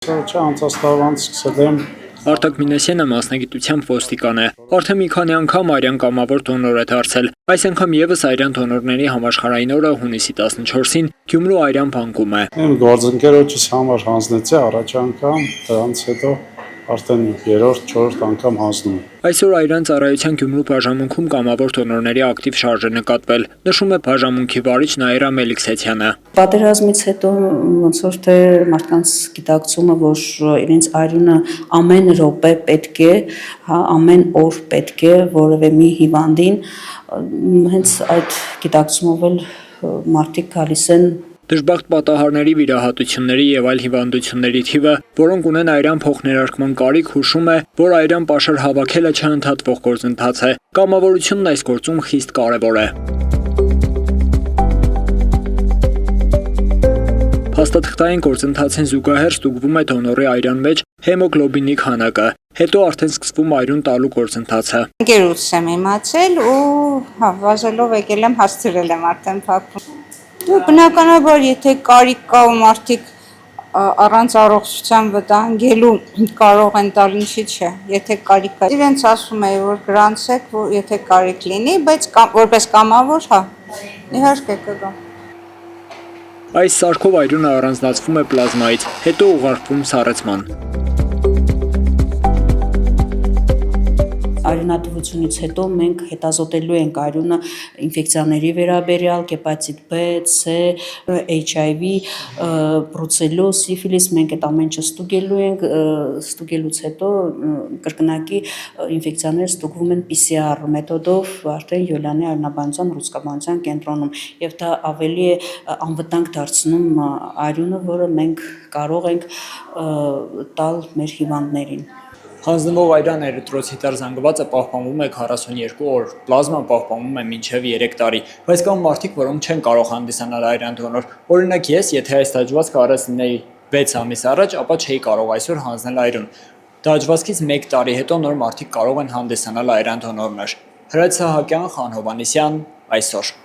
Անցած սկսել եմ Արտակ Մինասյանը մասնագիտությամբ ոստիկան է։ Արդեն մի քանի անգամ Արյան կամավոր դոնոր է դարձել։ Այս անգամ եւս Արյան դոնորների համաշխարհային օրը հունիսի 14-ին Գյումրու Արյան բանկում է։ իմ գործընկերոջս համար հանձնեցի առաջ անգամ, դրանից հետո արդեն 3-4 անգամ հանձնում եմ։ Այսօր Արյան ծառայության Գյումրու բաժանմունքում կամավոր դոնորների ակտիվ շարժ է նկատվել, նշում է բաժանմունքի վարիչ Նաիրա Մելիքսեթյանը։ Պատերազմից հետո ոնց որ թե մարդկանց գիտակցումը, որ իրենց արյունը ամեն րոպե պետք է, ամեն օր պետք է որևէ մի հիվանդին, հենց այդ գիտակցումով էլ մարդիկ գալիս են։ Դժբախտ պատահարների, վիրահատությունների եւ այլ հիվանդությունների թիվը, որոնք ունեն Արյան փոխներարկման կարիք, հուշում է, որ Արյան պաշար հավաքելը չընդհատվող գործընթաց է։ Կամավորությունն այս գործում խիստ կարևոր է։ Փաստաթղթային գործընթացին զուգահեռ ստուգվում է դոնորի արյան մեջ հեմոգլոբինի քանակը, հետո արդեն սկսվում արյուն տալու գործընթացը։ Ընկերուց եմ իմացել ու վազելով եկել եմ, հասցրել եմ արդեն փակվում։ Բնականաբար, եթե կարիք կա ու մարդիկ առանց առողջության վտանգելու կարող են տալ, ինչի՞ չէ, եթե կարիք կա։ Իրենց ասում է, որ գրանցեք, որ եթե կարիք լինի, բայց որպես կամավոր, հա, իհարկե կգա։ Այս սարքով արյունը առանձնացվում է պլազմայից, հետո ուղարկվում սառեցման։ Արյունատվությունից հետո մենք հետազոտելու ենք արյունը ինֆեկցիաների վերաբերյալ, հեպատիտ B, C, HIV, բրուցելոզ, սիֆիլիս, մենք այդ ամեն ինչը ստուգելու ենք, ստուգելուց հետո կրկնակի ինֆեկցիաները ստուգվում են PCR մեթոդով արդեն Յուլիանի արյունաբանության ռուսկաբանության կենտրոնում, եւ դա ավելի է անվտանգ դարձնում արյունը, որը մենք կարող ենք տալ մեր հիվանդներին։ Հանձնվող արյան էրիթրոցիտար զանգվածը պահպանվում է 42 օր, պլազման պահպանվում է մինչև 3 տարի, բայց կան մարդիկ, որոնք չեն կարող հանդիսանալ արյան դոնոր։ Օրինակ ես, եթե այս դաջվածքը արած լինեի 6 ամիս առաջ, ապա չէի կարող այսօր հանձնել արյուն։ Դաջվածքից 1 տարի հետո նոր մարդիկ կարող են հանդիսանալ արյան դոնորներ։ Հրաչ Սահակյան, Խան Հովհաննիսյան, այսօր։